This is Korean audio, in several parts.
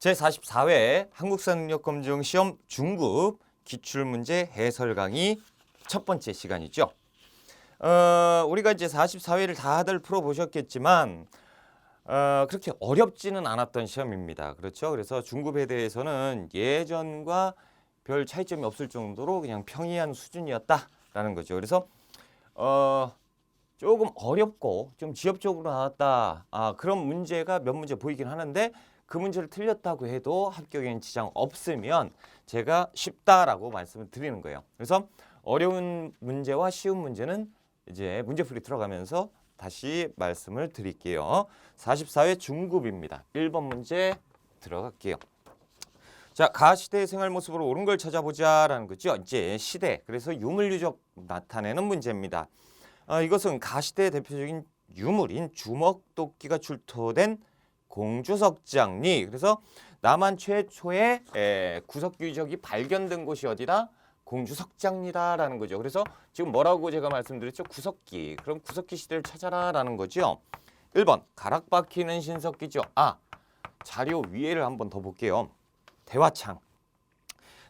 제44회 한국사능력검증시험 중급 기출문제 해설 강의 첫 번째 시간이죠. 우리가 이제 44회를 다들 풀어보셨겠지만 그렇게 어렵지는 않았던 시험입니다. 그렇죠? 그래서 중급에 대해서는 예전과 별 차이점이 없을 정도로 그냥 평이한 수준이었다라는 거죠. 그래서 조금 어렵고 좀 지엽적으로 나왔다. 그런 문제가 몇 문제 보이긴 하는데 그 문제를 틀렸다고 해도 합격에는 지장 없으면 제가 쉽다라고 말씀을 드리는 거예요. 그래서 어려운 문제와 쉬운 문제는 이제 문제풀이 들어가면서 다시 말씀을 드릴게요. 44회 중급입니다. 1번 문제 들어갈게요. 자, 가시대의 생활 모습으로 옳은 걸 찾아보자라는 거죠. 이제 시대, 그래서 유물유적 나타내는 문제입니다. 이것은 가시대의 대표적인 유물인 주먹도끼가 출토된 공주석장리. 그래서 남한 최초의 구석기 유적이 발견된 곳이 어디다? 공주석장리다라는 거죠. 그래서 지금 뭐라고 제가 말씀드렸죠? 구석기. 그럼 구석기 시대를 찾아라라는 거죠. 1번 가락 박히는 신석기죠. 자료 위에를 한번 더 볼게요. 대화창.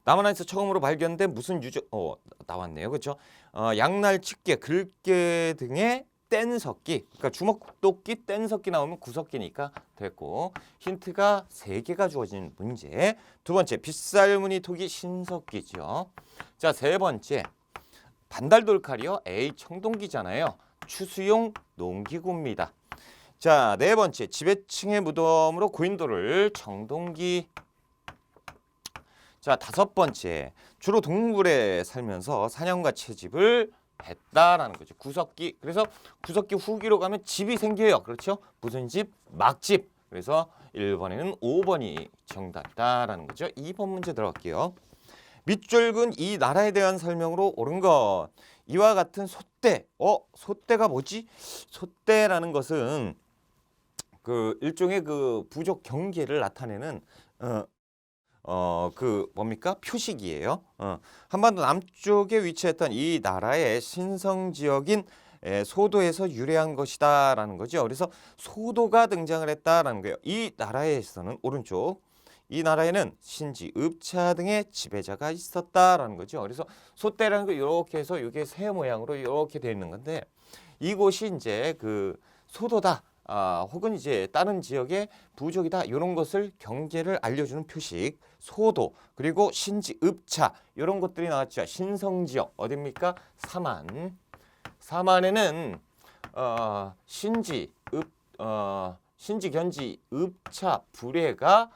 남한에서 처음으로 발견된 무슨 유적 나왔네요. 그렇죠? 양날, 집게, 글게 등의 뗀석기. 그러니까 주먹도끼, 뗀석기 나오면 구석기니까 됐고, 힌트가 3개가 주어진 문제. 두 번째, 빗살무늬 토기 신석기죠. 자, 세 번째, 반달돌칼이요. 청동기잖아요. 추수용 농기구입니다. 자, 네 번째, 지배층의 무덤으로 고인돌을 청동기. 자, 다섯 번째, 주로 동굴에 살면서 사냥과 채집을 했다라는 거죠. 구석기. 그래서 구석기 후기로 가면 집이 생겨요. 그렇죠? 무슨 집? 막집. 그래서 1번에는 5번이 정답이다라는 거죠. 2번 문제 들어갈게요. 밑줄근 이 나라에 대한 설명으로 옳은 것. 이와 같은 소떼. 소떼가 뭐지? 소떼라는 것은 그 일종의 그 부족 경계를 나타내는 뭡니까? 표식이에요. 한반도 남쪽에 위치했던 이 나라의 신성 지역인 소도에서 유래한 것이다라는 거죠. 그래서 소도가 등장을 했다라는 거예요. 이 나라에서는 오른쪽, 이 나라에는 신지, 읍차 등의 지배자가 있었다라는 거죠. 그래서 소떼라는 거 이렇게 해서 이게 새 모양으로 이렇게 되어 있는 건데 이곳이 이제 그 소도다. 혹은 이제 다른 지역의 부족이다 이런 것을 경계를 알려주는 표식 소도 그리고 신지 읍차 이런 것들이 나왔죠. 신성지역 어딥니까? 사만에는 신지 견지 읍차 불해가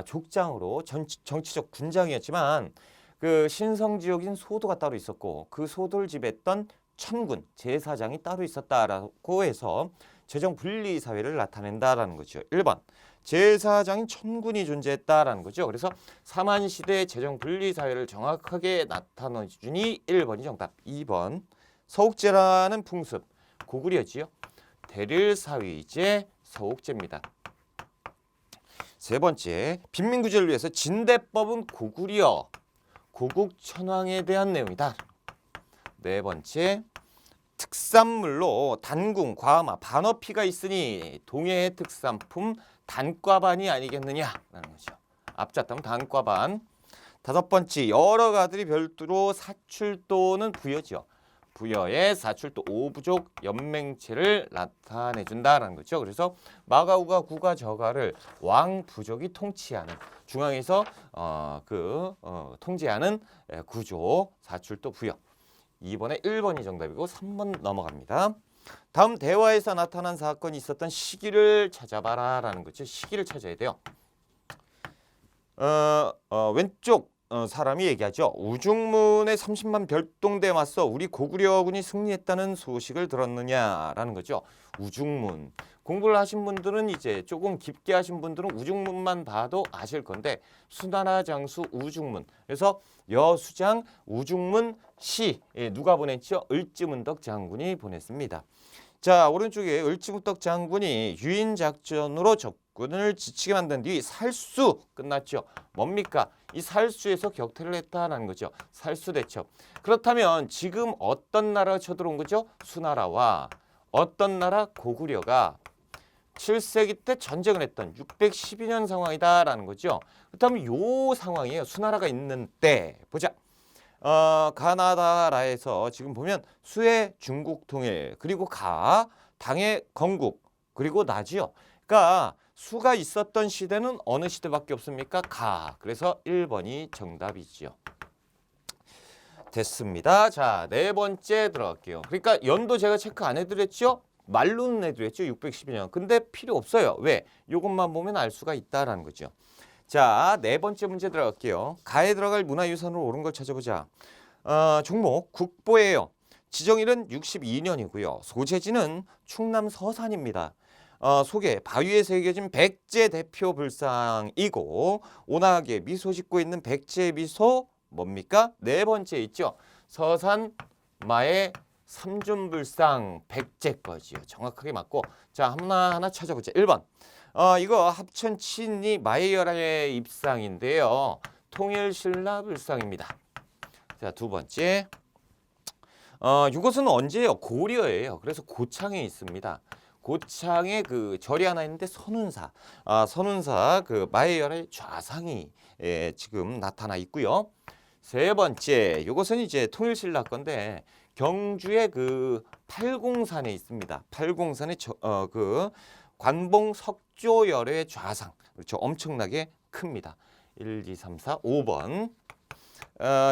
족장으로 정치적 군장이었지만 그 신성지역인 소도가 따로 있었고 그 소도를 지배했던 천군 제사장이 따로 있었다라고 해서 재정 분리 사회를 나타낸다라는 거죠. 1번 제사장인 천군이 존재했다라는 거죠. 그래서 사만 시대의 재정 분리 사회를 정확하게 나타내주니 1번이 정답. 2번 서욱제라는 풍습 고구려지요. 대릴사위제 서욱제입니다. 세 번째 빈민구제를 위해서 진대법은 고구려 고국천황에 대한 내용이다. 네 번째 특산물로 단궁, 과마, 반어피가 있으니 동해의 특산품 단과반이 아니겠느냐라는 거죠. 앞자탕 단과반. 다섯 번째 여러 가들이 별도로 사출 또는 부여죠. 부여의 사출도 오부족 연맹체를 나타내준다라는 거죠. 그래서 마가우가 구가 저가를 왕부족이 통치하는 중앙에서 통제하는 구조 사출도 부여. 2번에 1번이 정답이고 3번 넘어갑니다. 다음 대화에서 나타난 사건이 있었던 시기를 찾아봐라 라는 거죠. 시기를 찾아야 돼요. 왼쪽 사람이 얘기하죠. 우중문의 30만 별동대에 맞서 우리 고구려군이 승리했다는 소식을 들었느냐라는 거죠. 우중문. 공부를 하신 분들은 이제 조금 깊게 하신 분들은 우중문만 봐도 아실 건데 수나라 장수 우중문. 그래서 여수장 우중문 시 누가 보냈죠? 을지문덕 장군이 보냈습니다. 자, 오른쪽에 을지문덕 장군이 유인작전으로 적군을 지치게 만든 뒤 살수 끝났죠. 뭡니까? 이 살수에서 격퇴를 했다는 거죠. 살수대첩. 그렇다면 지금 어떤 나라가 쳐들어온 거죠? 수나라와 어떤 나라? 고구려가 7세기 때 전쟁을 했던 612년 상황이다라는 거죠. 그렇다면 요 상황이에요. 수나라가 있는 때 보자. 가나다라에서 지금 보면 수의 중국 통일 그리고 당의 건국 그리고 나지요. 그러니까 수가 있었던 시대는 어느 시대밖에 없습니까? 그래서 1번이 정답이지요. 됐습니다. 자, 네 번째 들어갈게요. 그러니까 연도 제가 체크 안 해드렸죠? 말로는 해드렸죠. 612년. 근데 필요 없어요. 왜? 이것만 보면 알 수가 있다라는 거죠. 자, 네 번째 문제 들어갈게요. 가에 들어갈 문화유산으로 옳은 걸 찾아보자. 종목 국보예요. 지정일은 62년이고요. 소재지는 충남 서산입니다. 속에 바위에 새겨진 백제 대표 불상이고 온화하게 미소 짓고 있는 백제 미소 뭡니까? 네 번째 있죠. 서산 마의 삼준불상 백제 거지요. 정확하게 맞고 자 하나하나 찾아보자. 1번 이거 합천 친이 마이열의 입상인데요. 통일신라 불상입니다. 자, 두 번째 이것은 언제예요? 고려예요. 그래서 고창에 있습니다. 고창에 그 절이 하나 있는데 선운사, 선운사 그 마이열의 좌상이 지금 나타나 있고요. 세 번째, 이것은 이제 통일신라 건데 경주의 그 팔공산에 있습니다. 팔공산의 그 관봉 석조열의 좌상, 그렇죠? 엄청나게 큽니다. 1, 2, 3, 4, 5번.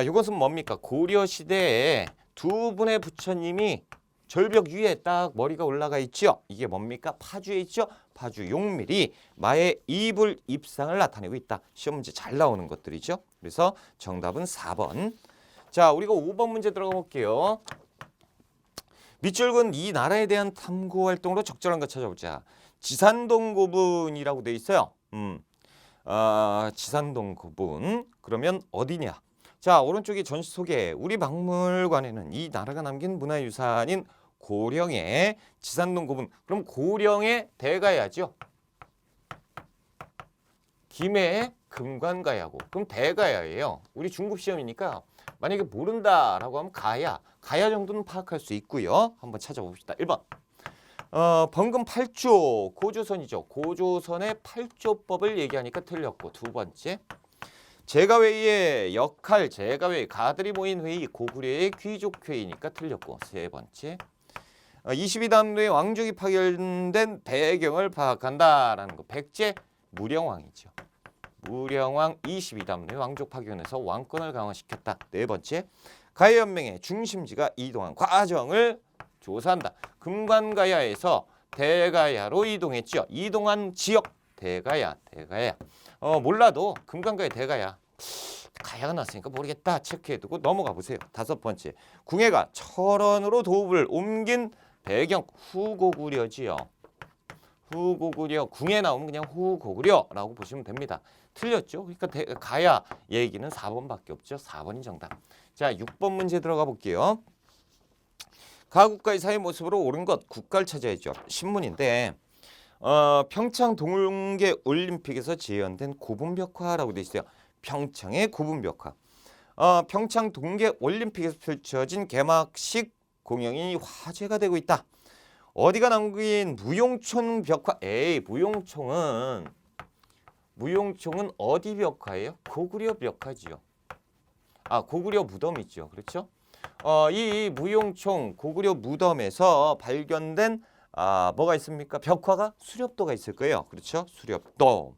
이것은 뭡니까? 고려 시대에 두 분의 부처님이 절벽 위에 딱 머리가 올라가 있죠. 이게 뭡니까? 파주에 있죠. 파주 용밀이 마의 이불 입상을 나타내고 있다. 시험 문제 잘 나오는 것들이죠. 그래서 정답은 4번. 자, 우리가 5번 문제 들어가 볼게요. 밑줄근 이 나라에 대한 탐구 활동으로 적절한 거 찾아보자. 지산동 고분이라고 돼 있어요. 지산동 고분. 그러면 어디냐? 자, 오른쪽에 전시 소개. 우리 박물관에는 이 나라가 남긴 문화유산인 고령의 지산동 고분. 그럼 고령의 대가야죠. 김해의 금관가야고. 그럼 대가야예요. 우리 중급 시험이니까 만약에 모른다라고 하면 가야 정도는 파악할 수 있고요. 한번 찾아봅시다. 1번. 번금 8조 고조선이죠. 고조선의 8조법을 얘기하니까 틀렸고 두 번째. 제가회의의 역할, 제가회의, 가들이 모인 회의, 고구려의 귀족회의니까 틀렸고 세 번째. 22단로의 왕족이 파견된 배경을 파악한다라는 거. 백제 무령왕이죠. 무령왕 22단로의 왕족 파견에서 왕권을 강화시켰다. 네 번째. 가야연맹의 중심지가 이동한 과정을 조사한다. 금관가야에서 대가야로 이동했죠. 이동한 지역 대가야. 몰라도 금관가야 대가야. 가야가 났으니까 모르겠다. 체크해두고 넘어가 보세요. 다섯 번째. 궁예가 철원으로 도읍을 옮긴 배경 후고구려지요. 후고구려. 궁예 나오면 그냥 후고구려라고 보시면 됩니다. 틀렸죠? 그러니까 가야 얘기는 4번밖에 없죠. 4번이 정답. 자, 6번 문제 들어가 볼게요. 가국가의 사회 모습으로 옳은 것 국가를 찾아야죠. 신문인데 평창 동계 올림픽에서 재현된 고분벽화라고 돼 있어요. 평창의 고분벽화. 평창 동계 올림픽에서 펼쳐진 개막식 공연이 화제가 되고 있다. 어디가 남긴 무용촌 벽화? 무용총은 어디 벽화예요? 고구려 벽화지요. 고구려 무덤이죠. 그렇죠? 이 무용총 고구려 무덤에서 발견된 뭐가 있습니까? 벽화가 수렵도가 있을 거예요. 그렇죠? 수렵도.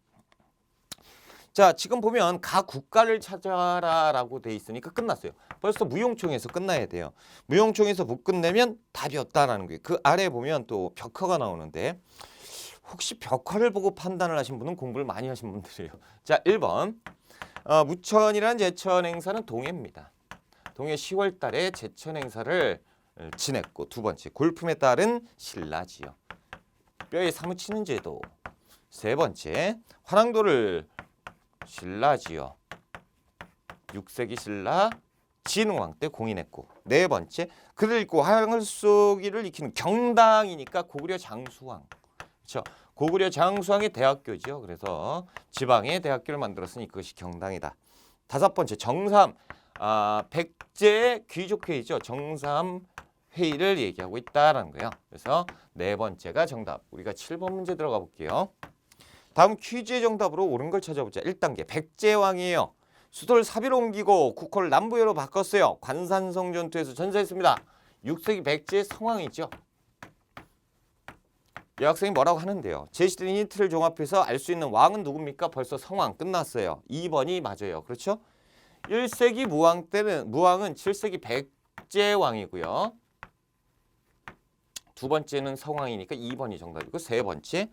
자, 지금 보면 가 국가를 찾아라라고 돼 있으니까 끝났어요. 벌써 무용총에서 끝나야 돼요. 무용총에서 못 끝내면 답이 없다라는 거예요. 그 아래 보면 또 벽화가 나오는데 혹시 벽화를 보고 판단을 하신 분은 공부를 많이 하신 분들이에요. 자, 1번. 무천이라는 제천 행사는 동해입니다. 동해 10월 달에 제천 행사를 지냈고 두 번째. 골품에 따른 신라지요. 뼈에 사무치는 제도. 세 번째. 화랑도를 신라지요. 6세기 신라 진흥왕 때 공인했고 네 번째. 그를 읽고 화양을 쏘기를 익히는 경당이니까 고구려 장수왕. 그렇죠? 고구려 장수왕의 대학교죠. 그래서 지방의 대학교를 만들었으니 그것이 경당이다. 다섯 번째. 정삼 백제의 귀족회의죠. 정삼 회의를 얘기하고 있다라는 거예요. 그래서 네 번째가 정답. 우리가 7번 문제 들어가 볼게요. 다음 퀴즈의 정답으로 옳은 걸 찾아보자. 1단계 백제왕이에요. 수도를 사비로 옮기고 국호를 남부여로 바꿨어요. 관산성 전투에서 전사했습니다. 6세기 백제의 성왕이죠. 여학생이 뭐라고 하는데요. 제시된 힌트를 종합해서 알 수 있는 왕은 누굽니까? 벌써 성왕 끝났어요. 2번이 맞아요. 그렇죠? 1세기 무왕은 7세기 백제왕이고요. 두 번째는 성왕이니까 2번이 정답이고 세 번째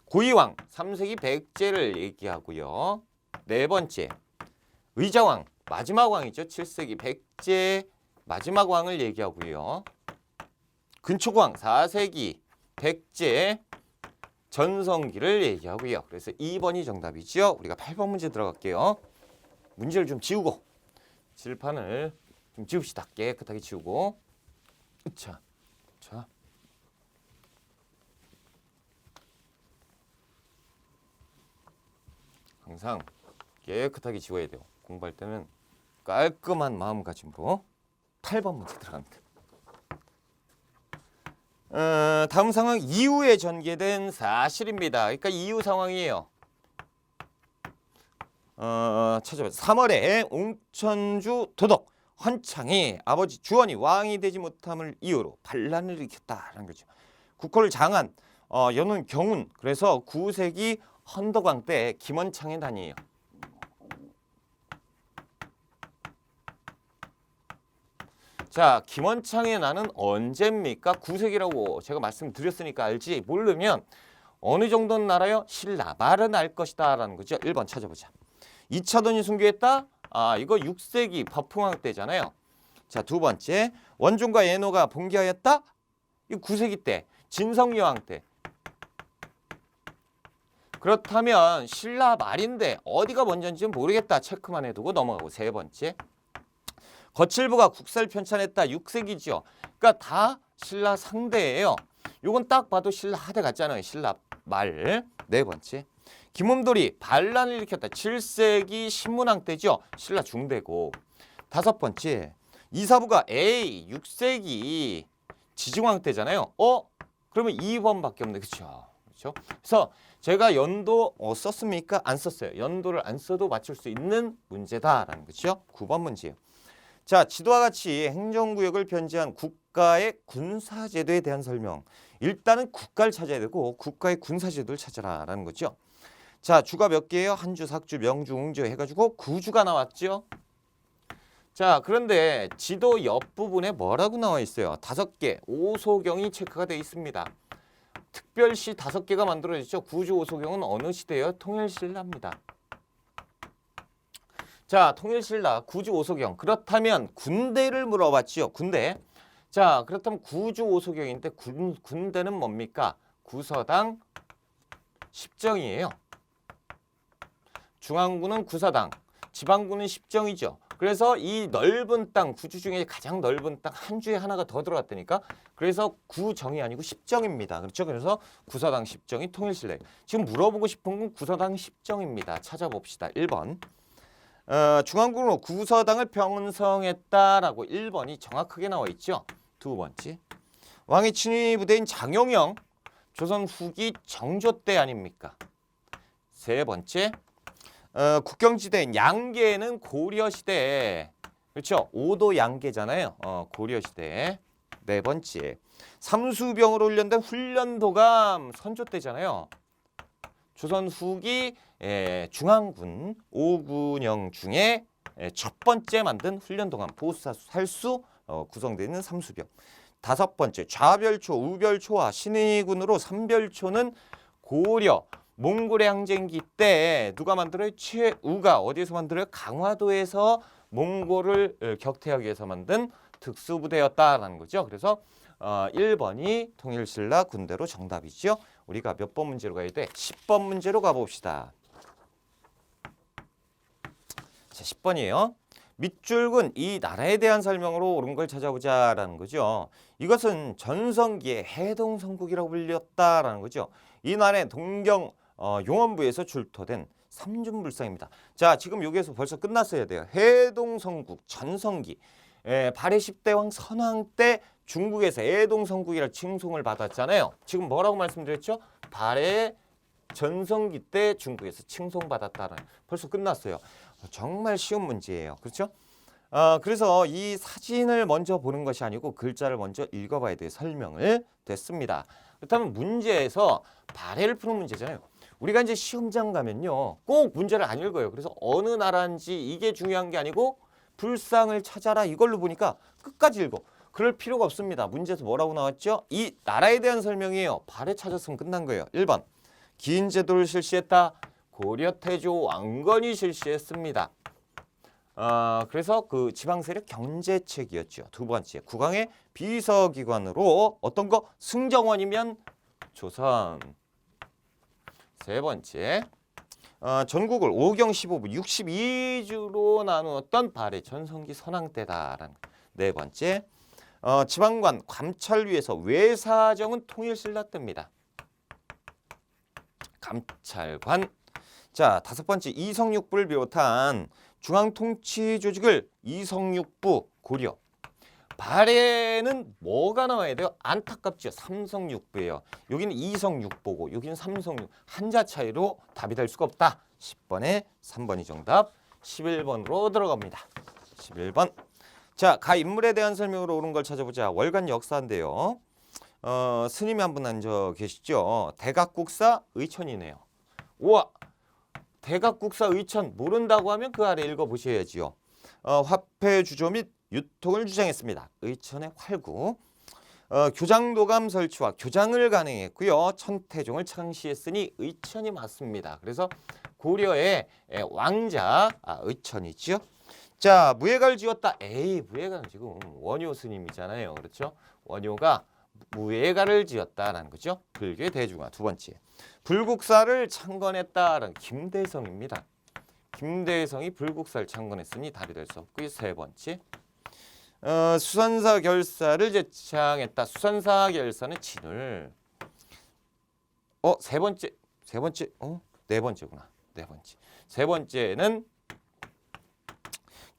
고이왕 3세기 백제를 얘기하고요. 네 번째 의자왕 마지막 왕이죠. 7세기 백제 마지막 왕을 얘기하고요. 근초고왕 4세기 백제 전성기를 얘기하고요. 그래서 2번이 정답이죠. 우리가 8번 문제 들어갈게요. 문제를 좀 지우고 칠판을 좀 지웁시다. 깨끗하게 지우고 자. 항상 깨끗하게 지워야 돼요. 공부할 때는 깔끔한 마음가짐으로 8번 문제 들어갑니다. 다음 상황 이후에 전개된 사실입니다. 그러니까 이후 상황이에요. 찾아봐요. 3월에 옹천주 도덕 헌창이 아버지 주원이 왕이 되지 못함을 이유로 반란을 일으켰다라는 거죠. 국호를 장한 여는 경운. 그래서 9세기 헌덕왕 때 김원창의 난이에요. 자, 김원창의 난은 언제입니까? 9세기라고 제가 말씀드렸으니까 알지. 모르면 어느 정도는 알아요? 신라 말은 알 것이다 라는 거죠. 1번 찾아보자. 2차돈이 순교했다? 이거 6세기 법흥왕 때잖아요. 자, 두 번째 원종과 예노가 봉기하였다? 이거 9세기 때 진성여왕 때. 그렇다면 신라 말인데 어디가 먼저인지는 모르겠다. 체크만 해두고 넘어가고 세 번째 거칠부가 국사를 편찬했다. 6세기죠. 그러니까 다 신라 상대예요. 요건 딱 봐도 신라 하대 같잖아요. 신라 말. 네 번째 김홈돌이 반란을 일으켰다. 7세기 신문왕 때죠. 신라 중대고. 다섯 번째 이사부가 6세기 지증왕 때잖아요. 그러면 2번밖에 없네. 그렇죠? 그래서 제가 연도 썼습니까? 안 썼어요. 연도를 안 써도 맞출 수 있는 문제다라는 거죠. 9번 문제예요. 자, 지도와 같이 행정구역을 변제한 국가의 군사제도에 대한 설명. 일단은 국가를 찾아야 되고 국가의 군사제도를 찾아라라는 거죠. 자, 주가 몇 개예요? 한주, 삭주, 명주, 웅주 해가지고 9주가 나왔죠. 자, 그런데 지도 옆부분에 뭐라고 나와 있어요? 5개, 오소경이 체크가 되어 있습니다. 특별시 5개가 만들어졌죠. 구주 오소경은 어느 시대예요? 통일신라입니다. 자, 통일신라, 구주 오소경. 그렇다면 군대를 물어봤지요. 군대. 자, 그렇다면 구주 오소경인데 군대는 뭡니까? 구서당 10정이에요. 중앙군은 구서당, 지방군은 10정이죠. 그래서 이 넓은 땅, 구주 중에 가장 넓은 땅 한 주에 하나가 더 들어갔다니까. 그래서 구정이 아니고 10정입니다. 그렇죠? 그래서 구서당 10정이 통일신라. 지금 물어보고 싶은 건 구서당 10정입니다. 찾아봅시다. 1번. 중앙군으로 구서당을 편성했다라고 1번이 정확하게 나와 있죠. 두 번째. 왕의 친위 부대인 장용영, 조선 후기 정조 때 아닙니까? 세 번째. 국경지대인 양계는 고려시대. 그렇죠? 5도 양계잖아요. 고려시대. 네 번째. 삼수병으로 훈련된 훈련도감 선조 때잖아요. 조선 후기 중앙군 5군영 중에 첫 번째 만든 훈련도감 보수사수 살수 구성되어 있는 삼수병. 다섯 번째 좌별초, 우별초와 신의군으로 삼별초는 고려 몽골의 항쟁기 때 누가 만들어요? 최우가 어디에서 만들어요? 강화도에서 몽골을 격퇴하기 위해서 만든 특수부대였다라는 거죠. 그래서 1번이 통일신라 군대로 정답이죠. 우리가 몇 번 문제로 가야 돼? 10번 문제로 가봅시다. 자, 10번이에요. 밑줄은 이 나라에 대한 설명으로 옳은 걸 찾아보자라는 거죠. 이것은 전성기의 해동성국이라고 불렸다라는 거죠. 이 나라의 동경 용원부에서 출토된 삼중불상입니다. 자, 지금 여기에서 벌써 끝났어야 돼요. 해동성국 전성기 발해 10대 왕 선왕 때 중국에서 애동성국이라 칭송을 받았잖아요. 지금 뭐라고 말씀드렸죠? 발해 전성기 때 중국에서 칭송받았다는, 벌써 끝났어요. 정말 쉬운 문제예요. 그렇죠? 그래서 이 사진을 먼저 보는 것이 아니고 글자를 먼저 읽어봐야 돼. 설명을 됐습니다. 그렇다면 문제에서 발해를 푸는 문제잖아요. 우리가 이제 시험장 가면요, 꼭 문제를 안 읽어요. 그래서 어느 나라인지 이게 중요한 게 아니고 불상을 찾아라 이걸로 보니까 끝까지 읽어. 그럴 필요가 없습니다. 문제에서 뭐라고 나왔죠? 이 나라에 대한 설명이에요. 발해 찾았으면 끝난 거예요. 1번 긴 제도를 실시했다. 고려 태조 왕건이 실시했습니다. 그래서 그 지방세력 경제책이었죠. 두 번째, 국왕의 비서기관으로 어떤 거? 승정원이면 조선. 세 번째, 전국을 5경 15부 62주로 나누었던 발해 전성기 선왕 때다라는. 네 번째, 지방관 감찰위에서 외사정은 통일신라 때입니다. 감찰관. 자, 다섯 번째, 이성육부를 비롯한 중앙통치조직을 이성육부 고려. 발해는 뭐가 나와야 돼요? 안타깝죠. 삼성육부예요. 여기는 이성육부고 여기는 삼성육. 한자 차이로 답이 될 수가 없다. 10번에 3번이 정답. 11번으로 들어갑니다. 11번. 자, 가 인물에 대한 설명으로 옳은 걸 찾아보자. 월간 역사인데요. 스님이 한 분 앉아 계시죠. 대각국사 의천이네요. 우와, 대각국사 의천 모른다고 하면 그 아래 읽어보셔야지요. 화폐 주조 및 유통을 주장했습니다. 의천의 활구. 교장도감 설치와 교장을 간행했고요. 천태종을 창시했으니 의천이 맞습니다. 그래서 고려의 왕자 의천이죠. 자, 무예가를 지었다. 에이, 무예가는 지금 원효 스님이잖아요. 그렇죠? 원효가 무예가를 지었다라는 거죠. 불교의 대중화. 두 번째, 불국사를 창건했다라는 김대성입니다. 김대성이 불국사를 창건했으니 답이 될 수 없고요. 세 번째, 수선사 결사를 제창했다. 수선사 결사는 진을. 네 번째구나. 네 번째. 세 번째는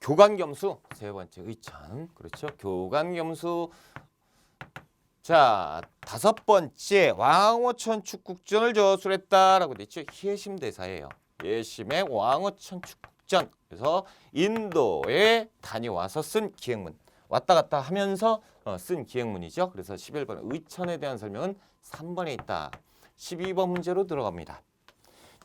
교관겸수. 세 번째 의천. 그렇죠. 교관겸수. 자, 다섯 번째, 왕어천 축국전을 저술했다라고 돼 있죠. 희해심 대사예요. 예심의 왕어천 축국전. 그래서 인도에 다녀와서 쓴 기행문. 왔다 갔다 하면서 쓴 기행문이죠. 그래서 11번 의천에 대한 설명은 3번에 있다. 12번 문제로 들어갑니다.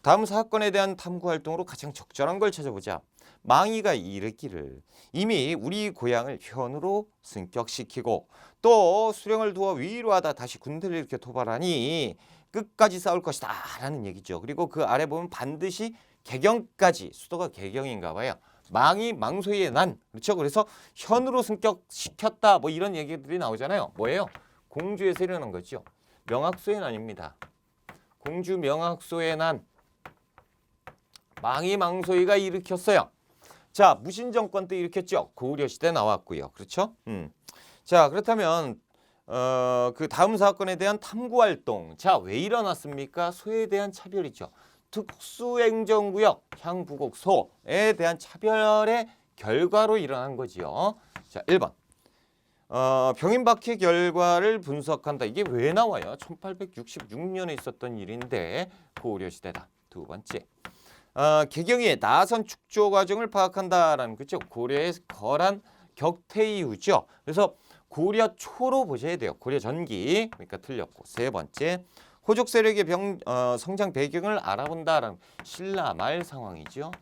다음 사건에 대한 탐구활동으로 가장 적절한 걸 찾아보자. 망이가 이르기를 이미 우리 고향을 현으로 승격시키고 또 수령을 두어 위로하다 다시 군대를 이렇게 토벌하니 끝까지 싸울 것이다 라는 얘기죠. 그리고 그 아래 보면 반드시 개경까지, 수도가 개경인가 봐요. 망이 망소의 난. 그렇죠. 그래서 현으로 승격시켰다 뭐 이런 얘기들이 나오잖아요. 뭐예요? 공주에서 일어난 거죠. 명학소의 난입니다. 공주 명학소의 난. 망이 망소이가 일으켰어요. 자, 무신정권 때 일으켰죠. 고구려시대 나왔고요. 그렇죠? 자, 그렇다면 그 다음 사건에 대한 탐구활동. 자, 왜 일어났습니까? 소에 대한 차별이죠. 특수행정구역 향부곡소에 대한 차별의 결과로 일어난 거지요. 자, 1번. 병인박해 결과를 분석한다. 이게 왜 나와요? 1866년에 있었던 일인데 고구려시대다. 두 번째. 개경의 나선 축조 과정을 파악한다라는 거죠. 고려의 거란 격퇴 이후죠. 그래서 고려 초로 보셔야 돼요. 고려 전기. 그러니까 틀렸고. 세 번째, 호족 세력의 성장 배경을 알아본다라는 신라 말 상황이죠.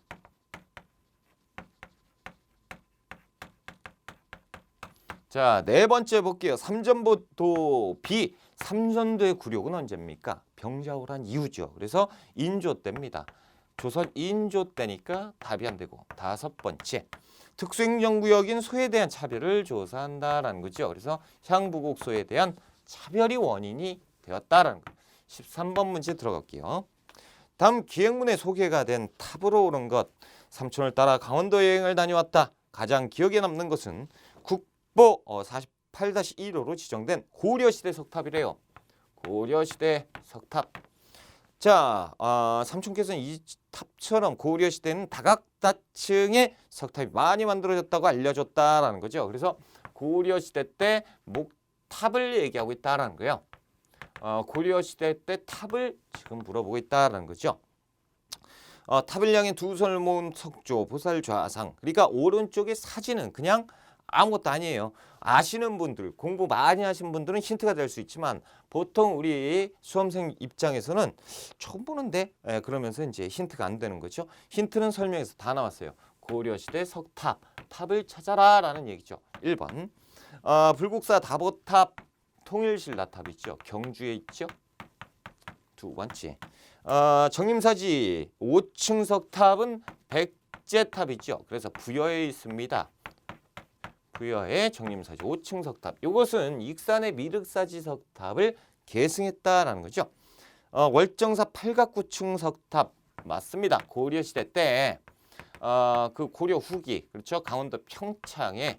자, 네 번째 볼게요. 삼전도 비. 삼전도의 굴욕은 언제입니까? 병자호란 이후죠. 그래서 인조 때입니다. 조선 인조 때니까 답이 안 되고. 다섯 번째, 특수행정구역인 소에 대한 차별을 조사한다라는 거죠. 그래서 향부곡소에 대한 차별이 원인이 되었다라는 거. 13번 문제 들어갈게요. 다음 기행문에 소개가 된 탑으로 오른 것. 삼촌을 따라 강원도 여행을 다녀왔다. 가장 기억에 남는 것은 국보 48-1호로 지정된 고려시대 석탑이래요. 고려시대 석탑. 자, 삼촌께서는 이 탑처럼 고려시대는 다각다층의 석탑이 많이 만들어졌다고 알려줬다라는 거죠. 그래서 고려시대 때 탑을 얘기하고 있다라는 거예요. 고려 시대 때 탑을 지금 물어보고 있다라는 거죠. 탑을 향해 두 손을 모은 석조, 보살 좌상. 그러니까 오른쪽의 사진은 그냥 아무것도 아니에요. 아시는 분들, 공부 많이 하신 분들은 힌트가 될 수 있지만 보통 우리 수험생 입장에서는 처음 보는데 그러면서 이제 힌트가 안 되는 거죠. 힌트는 설명에서 다 나왔어요. 고려시대 석탑, 탑을 찾아라 라는 얘기죠. 1번 불국사 다보탑, 통일신라탑 있죠. 경주에 있죠. 두 번째 정림사지 5층 석탑은 백제탑이죠. 그래서 부여에 있습니다. 부여의 정림사지 5층 석탑. 이것은 익산의 미륵사지 석탑을 계승했다라는 거죠. 월정사 팔각구층 석탑 맞습니다. 고려시대 때 그 고려 후기 그렇죠. 강원도 평창에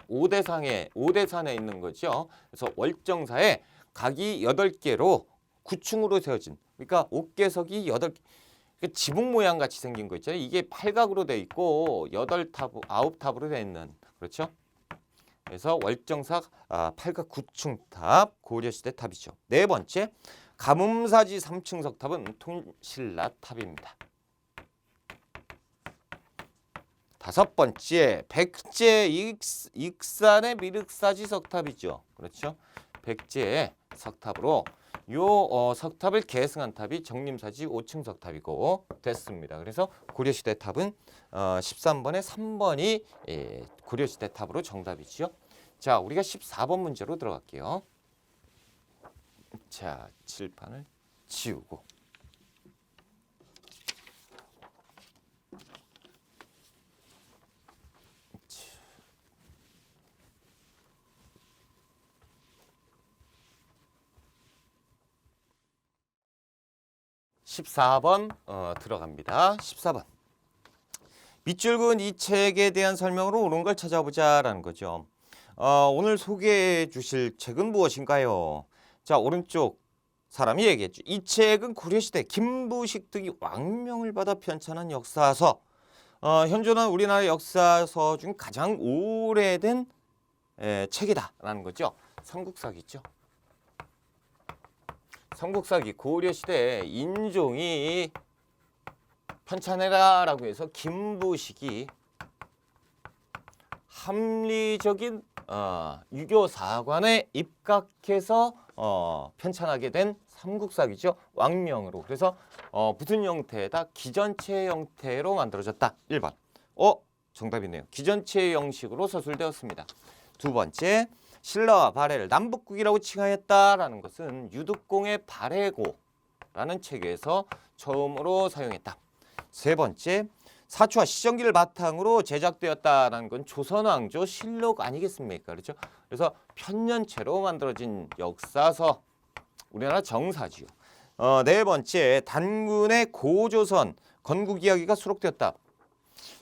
오대산에 있는 거죠. 그래서 월정사에 각이 8개로 9층으로 세워진 그러니까 옥계석이 8개 지붕 모양 같이 생긴 거 있잖아요. 이게 팔각으로 돼 있고 8탑, 9탑으로 돼 있는 그렇죠. 그래서 월정사 팔각 9층 탑 고려시대 탑이죠. 네 번째 가뭄사지 3층 석탑은 통신라탑입니다. 다섯 번째 백제 익산의 미륵사지 석탑이죠. 그렇죠. 백제의 석탑으로 요 석탑을 계승한 탑이 정림사지 5층 석탑이고 됐습니다. 그래서 고려시대 탑은 13번에 3번이 고려시대 탑으로 정답이죠. 자, 우리가 14번 문제로 들어갈게요. 자, 칠판을 지우고 14번 들어갑니다. 14번. 밑줄 그은 이 책에 대한 설명으로 옳은 걸 찾아보자라는 거죠. 오늘 소개해 주실 책은 무엇인가요? 자, 오른쪽 사람이 얘기했죠. 이 책은 고려시대 김부식 등이 왕명을 받아 편찬한 역사서. 현존한 우리나라 역사서 중 가장 오래된 책이다라는 거죠. 삼국사기죠. 삼국사기 고려시대 인종이 편찬해라라고 해서 김부식이 합리적인 유교사관에 입각해서 편찬하게 된 삼국사기죠. 왕명으로. 그래서 무슨 형태다? 기전체 형태로 만들어졌다. 1번. 정답이네요. 기전체 형식으로 서술되었습니다. 두 번째. 신라와 발해를 남북국이라고 칭하였다라는 것은 유득공의 발해고라는 책에서 처음으로 사용했다. 세 번째, 사초와 시정기를 바탕으로 제작되었다라는 건 조선왕조 실록 아니겠습니까? 그렇죠? 그래서 편년체로 만들어진 역사서, 우리나라 정사지요. 네 번째, 단군의 고조선 건국 이야기가 수록되었다.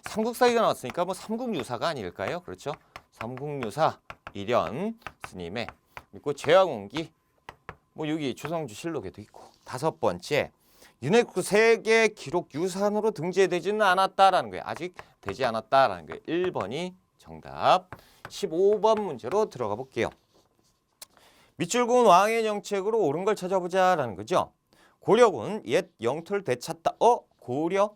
삼국사기가 나왔으니까 뭐 삼국유사가 아닐까요? 그렇죠? 삼국유사 일연 스님의 그리고 제왕홍기 뭐 여기 조선왕조 실록에도 있고. 다섯 번째, 유네스코 세계 기록 유산으로 등재되지는 않았다라는 거예요. 아직 되지 않았다라는 거예요. 1번이 정답. 15번 문제로 들어가 볼게요. 밑줄 그은 왕의 정책으로 옳은 걸 찾아보자라는 거죠. 고려군 옛 영토를 되찾다. 고려?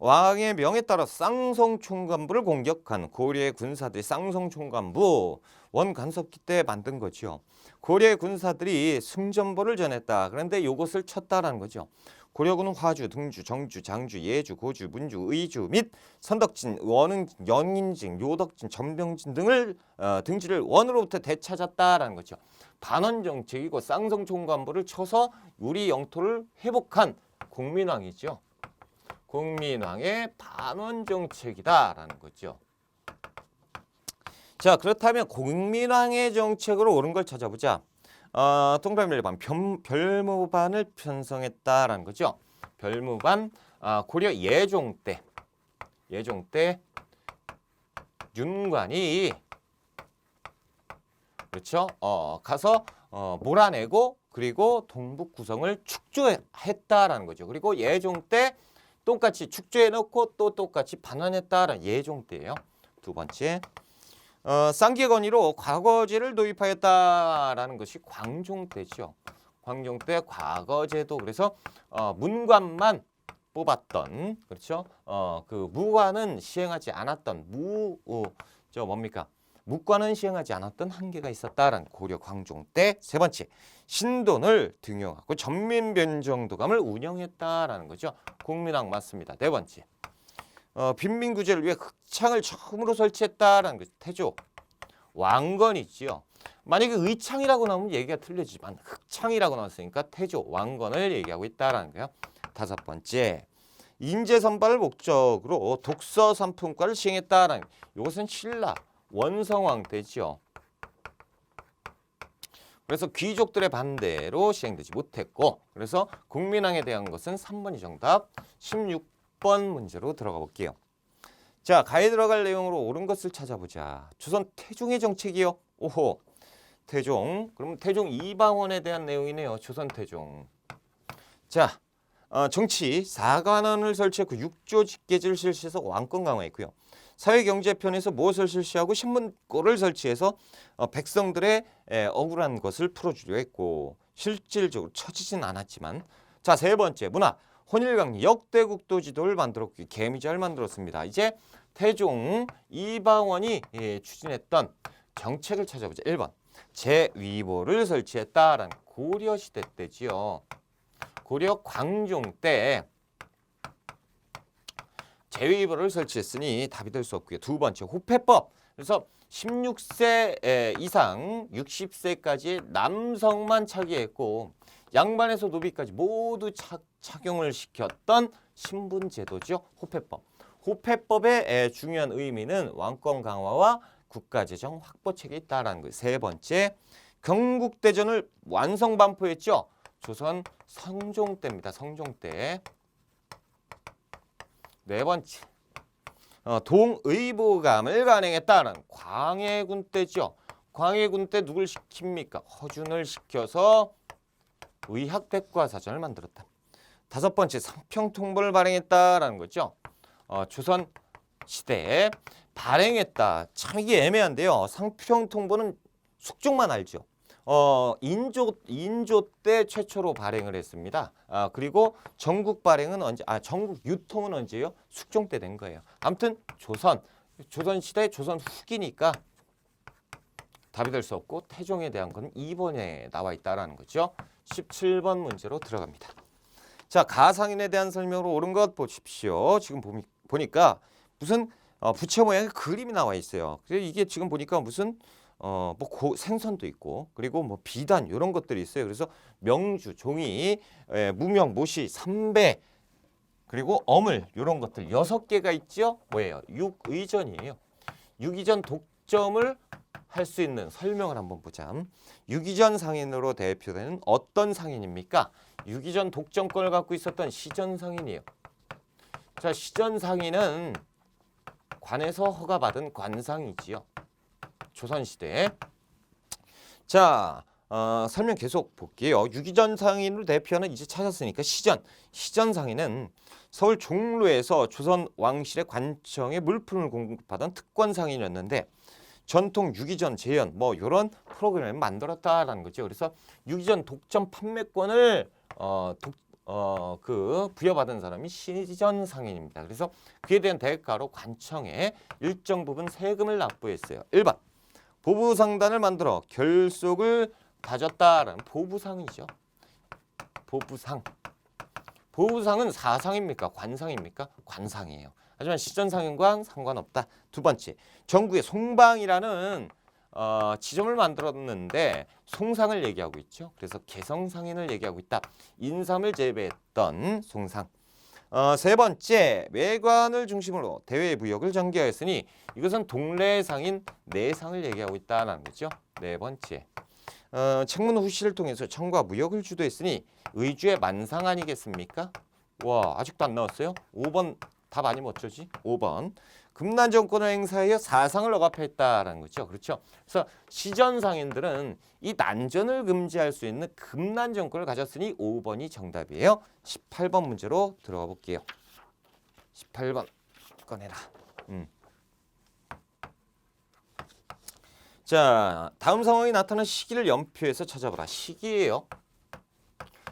왕의 명에 따라 쌍성총관부를 공격한 고려의 군사들이 쌍성총관부 원간섭기 때 만든 거죠. 고려의 군사들이 승전보를 전했다. 그런데 이것을 쳤다라는 거죠. 고려군은 화주, 등주, 정주, 장주, 예주, 고주, 문주, 의주 및 선덕진, 원흥진, 영인진, 요덕진, 전병진 등을 등지를 원으로부터 되찾았다라는 거죠. 반원 정책이고 쌍성총관부를 쳐서 우리 영토를 회복한 국민왕이죠. 국민왕의 반원 정책이다라는 거죠. 자, 그렇다면 국민왕의 정책으로 옳은 걸 찾아보자. 동그라미 1번 별무반을 편성했다라는 거죠. 별무반 고려 예종 때 윤관이 그렇죠. 가서 몰아내고 그리고 동북 구성을 축조했다라는 거죠. 그리고 예종 때 똑같이 축조해놓고 또 똑같이 반환했다라는 예종 때예요. 두 번째, 쌍기의 건의로 과거제를 도입하였다라는 것이 광종 때죠. 광종 때 과거제도 그래서 문관만 뽑았던 그렇죠. 그 무관은 시행하지 않았던 뭡니까? 무관은 시행하지 않았던 한계가 있었다라는 고려 광종 때. 세 번째, 신돈을 등용하고 전민변정도감을 운영했다라는 거죠. 국민학 맞습니다. 네 번째, 빈민구제를 위해 흑창을 처음으로 설치했다라는 거죠. 태조 왕건이지요. 만약에 의창이라고 나오면 얘기가 틀려지지만 흑창이라고 나왔으니까 태조 왕건을 얘기하고 있다라는 거예요. 다섯 번째, 인재 선발을 목적으로 독서 삼품과를 시행했다라는 이것은 신라 원성왕 때죠. 그래서 귀족들의 반대로 시행되지 못했고 그래서 국민왕에 대한 것은 3번이 정답. 16번 문제로 들어가 볼게요. 자, 가에 들어갈 내용으로 옳은 것을 찾아보자. 조선 태종의 정책이요. 오호. 태종. 그럼 태종 이방원에 대한 내용이네요. 조선 태종. 자, 정치 4관원을 설치했고 6조 직계제를 실시해서 왕권 강화했고요. 사회경제편에서 무엇을 실시하고 신문고를 설치해서 백성들의 억울한 것을 풀어주려 했고 실질적으로 처지진 않았지만. 자, 세 번째, 문화 혼일강리 역대국도 지도를 만들었고 개미자를 만들었습니다. 이제 태종 이방원이 추진했던 정책을 찾아보자. 1번 제위보를 설치했다라는 고려시대 때지요. 고려 광종 때 제위보를 설치했으니 답이 될 수 없고요. 두 번째, 호패법. 그래서 16세 이상 60세까지 남성만 차기했고 양반에서 노비까지 모두 착용을 시켰던 신분제도죠. 호패법. 호패법의 중요한 의미는 왕권 강화와 국가재정 확보책에 있다라는 거예요. 세 번째, 경국대전을 완성 반포했죠. 조선 성종 때입니다. 성종 때. 네 번째, 동의보감을 간행했다는 광해군 때죠. 광해군 때 누굴 시킵니까? 허준을 시켜서 의학백과사전을 만들었다. 다섯 번째, 상평통보를 발행했다라는 거죠. 조선 시대에 발행했다. 참 이게 애매한데요. 상평통보는 숙종만 알죠. 인조 때 최초로 발행을 했습니다. 그리고 전국 발행은 언제? 전국 유통은 언제요? 숙종 때 된 거예요. 아무튼 조선 시대 조선 후기니까 답이 될 수 없고 태종에 대한 건 2번에 나와 있다라는 거죠. 17번 문제로 들어갑니다. 자, 가상인에 대한 설명으로 옳은 것 보십시오. 지금 보니까 무슨 부채 모양의 그림이 나와 있어요. 그래서 이게 지금 보니까 무슨 생선도 있고 그리고 뭐 비단 이런 것들이 있어요. 그래서 명주, 종이, 무명, 모시, 삼배 그리고 어물 이런 것들 6개가 있죠. 뭐예요? 육의전이에요. 육의전 독점을 할 수 있는 설명을 한번 보자. 육의전 상인으로 대표되는 어떤 상인입니까? 육의전 독점권을 갖고 있었던 시전 상인이에요. 자, 시전 상인은 관에서 허가받은 관상이지요. 조선시대. 자, 설명 계속 볼게요. 유기전 상인으로 대표하는 이제 찾았으니까 시전 상인은 서울 종로에서 조선 왕실의 관청에 물품을 공급하던 특권 상인이었는데 전통 유기전 재현 뭐 이런 프로그램을 만들었다라는 거죠. 그래서 유기전 독점 판매권을 부여받은 사람이 시전 상인입니다. 그래서 그에 대한 대가로 관청에 일정 부분 세금을 납부했어요. 1번 보부상단을 만들어 결속을 다졌다라는 보부상이죠. 보부상은 사상입니까? 관상입니까? 관상이에요. 하지만 시전상인과 상관없다. 두 번째, 전국에 송방이라는 지점을 만들었는데 송상을 얘기하고 있죠. 그래서 개성상인을 얘기하고 있다. 인삼을 재배했던 송상. 세 번째, 외관을 중심으로 대외무역을 전개하였으니 이것은 동래상인 내상을 얘기하고 있다는 거죠. 네 번째, 책문 후시를 통해서 청과 무역을 주도했으니 의주의 만상 아니겠습니까? 와, 아직도 안 나왔어요? 5번 답 아니면 어쩌지? 5번. 금난 정권을 행사하여 사상을 억압했다라는 거죠. 그렇죠? 그래서 시전 상인들은 이 난전을 금지할 수 있는 금난 정권을 가졌으니 5번이 정답이에요. 18번 문제로 들어가 볼게요. 18번 꺼내라. 자, 다음 상황이 나타난 시기를 연표해서 찾아보라. 시기예요.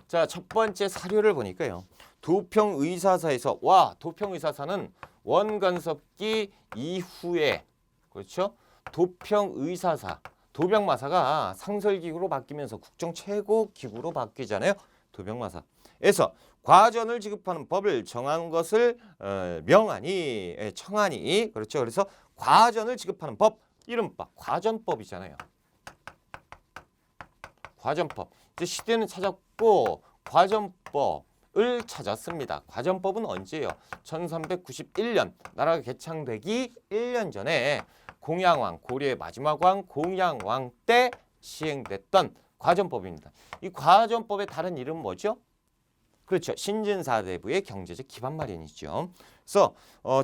자, 첫 번째 사료를 보니까요. 도평의사사에서 도평의사사는 원간섭기 이후에 그렇죠? 도평의사사, 도병마사가 상설기구로 바뀌면서 국정 최고기구로 바뀌잖아요. 도병마사에서 과전을 지급하는 법을 정한 것을 명하니 청하니 그렇죠. 그래서 과전을 지급하는 법 이른바 과전법이잖아요. 과전법. 이제 시대는 찾았고 과전법을 찾았습니다. 과전법은 언제예요? 1391년 나라가 개창되기 1년 전에 공양왕, 고려의 마지막 왕 공양왕 때 시행됐던 과전법입니다. 이 과전법의 다른 이름 뭐죠? 그렇죠. 신진사대부의 경제적 기반 마련이죠. 그래서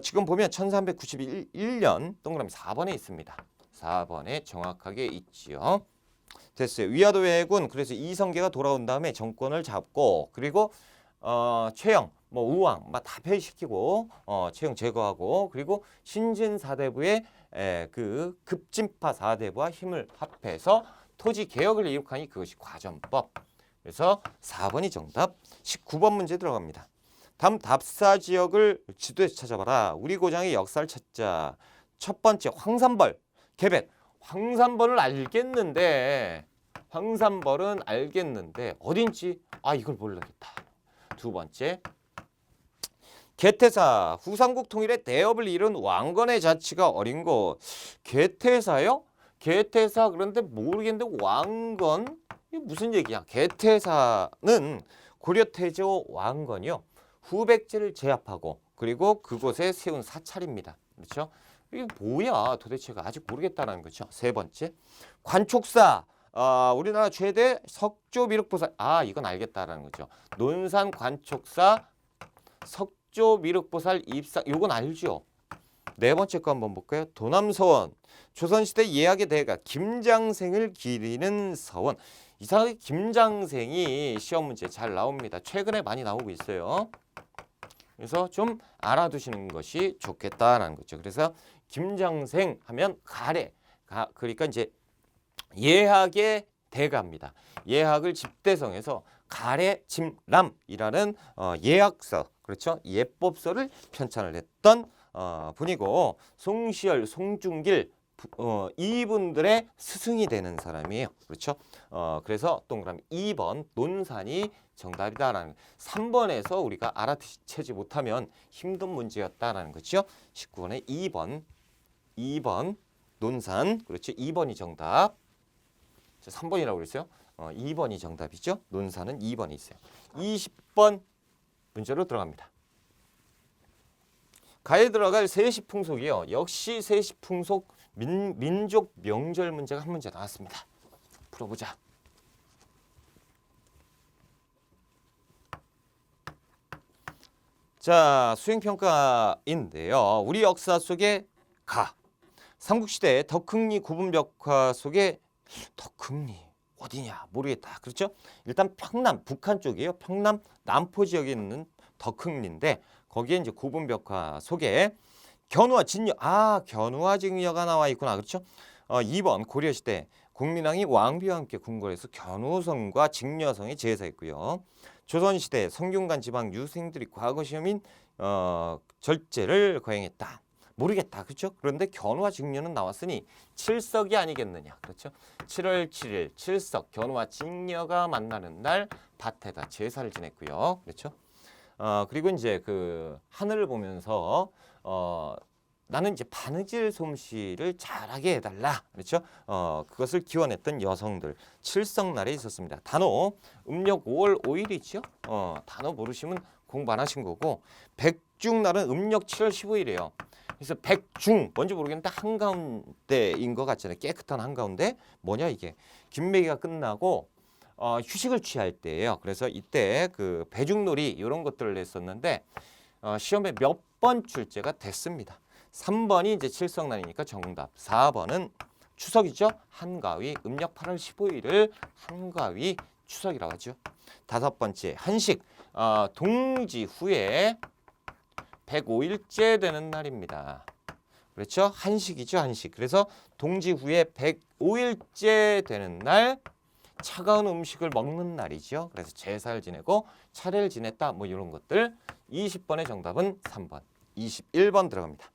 지금 보면 1391년 동그라미 4번에 있습니다. 4번에 정확하게 있지요. 됐어요. 위화도 해군 그래서 이성계가 돌아온 다음에 정권을 잡고 그리고 최영, 우왕 다 폐위시키고 최영 제거하고 그리고 신진사대부의 그 급진파 사대부와 힘을 합해서 토지 개혁을 이룩하니 그것이 과전법. 그래서 4번이 정답. 19번 문제 들어갑니다. 다음 답사 지역을 지도에서 찾아봐라. 우리 고장의 역사를 찾자. 첫 번째 황산벌, 개백. 황산벌은 알겠는데 어딘지 이걸 모르겠다. 두 번째 개태사 후삼국 통일의 대업을 이룬 왕건의 자치가 어린 곳. 개태사요? 개태사 그런데 모르겠는데 왕건? 이게 무슨 얘기야? 개태사는 고려태조 왕건이요. 후백제를 제압하고 그리고 그곳에 세운 사찰입니다. 그렇죠? 이게 뭐야 도대체가 아직 모르겠다는 거죠. 세 번째 관촉사 우리나라 최대 석조미륵보살 이건 알겠다라는 거죠. 논산 관촉사 석조미륵보살 입상 요건 알죠. 네 번째 거 한번 볼까요? 도남서원 조선시대 예학의 대가 김장생을 기리는 서원. 이상하게 김장생이 시험 문제 잘 나옵니다. 최근에 많이 나오고 있어요. 그래서 좀 알아두시는 것이 좋겠다라는 거죠. 그래서 김장생 하면 가래, 그러니까 이제 예학의 대가입니다. 예학을 집대성해서 가래 짐람이라는 예학서, 그렇죠? 예법서를 편찬을 했던 분이고 송시열, 송중길 이분들의 스승이 되는 사람이에요. 그렇죠? 그래서 동그라미 2번 논산이 정답이다라는 3번에서 우리가 알아채지 못하면 힘든 문제였다라는 거죠. 19번에 2번 논산. 그렇죠? 2번이 정답. 3번이라고 그랬어요. 2번이 정답이죠. 논산은 2번이 있어요. 20번 문제로 들어갑니다. 가에 들어갈 세시풍속이요. 역시 세시풍속 민족 명절 문제가 한 문제 나왔습니다. 풀어보자. 자, 수행평가인데요. 우리 역사 속에 삼국시대 덕흥리 구분벽화 속에 덕흥리 어디냐 모르겠다. 그렇죠? 일단 평남 북한 쪽이에요. 평남 남포 지역에 있는 덕흥리인데 거기에 이제 구분벽화 속에 견우와 진여 견우와 진여가 나와 있구나. 그렇죠? 2번 고려시대 국민왕이 왕비와 함께 궁궐에서 견우성과 직녀성이 제사했고요. 조선시대 성균관 지방 유생들이 과거 시험인 절제를 거행했다. 모르겠다. 그렇죠? 그런데 견우와 직녀는 나왔으니 칠석이 아니겠느냐. 그렇죠? 7월 7일 칠석 견우와 직녀가 만나는 날 밭에다 제사를 지냈고요. 그렇죠? 그리고 이제 그 하늘을 보면서 나는 이제 바느질 솜씨를 잘하게 해달라. 그렇죠? 그것을 기원했던 여성들 칠석날에 있었습니다. 단오 음력 5월 5일이죠. 단오 모르시면 공부 안 하신 거고 백중날은 음력 7월 15일이에요. 그래서 백중 뭔지 모르겠는데 한가운데인 것 같잖아요. 깨끗한 한가운데 뭐냐 이게 김매기가 끝나고 휴식을 취할 때예요. 그래서 이때 그 배중놀이 이런 것들을 냈었는데 시험에 몇 번 출제가 됐습니다. 3번이 이제 칠석날이니까 정답. 4번은 추석이죠. 한가위 음력 8월 15일을 한가위 추석이라고 하죠. 5번째 한식 동지 후에 105일째 되는 날입니다. 그렇죠? 한식이죠, 한식. 그래서 동지 후에 105일째 되는 날 차가운 음식을 먹는 날이죠. 그래서 제사를 지내고 차례를 지냈다. 뭐 이런 것들. 20번의 정답은 3번. 21번 들어갑니다.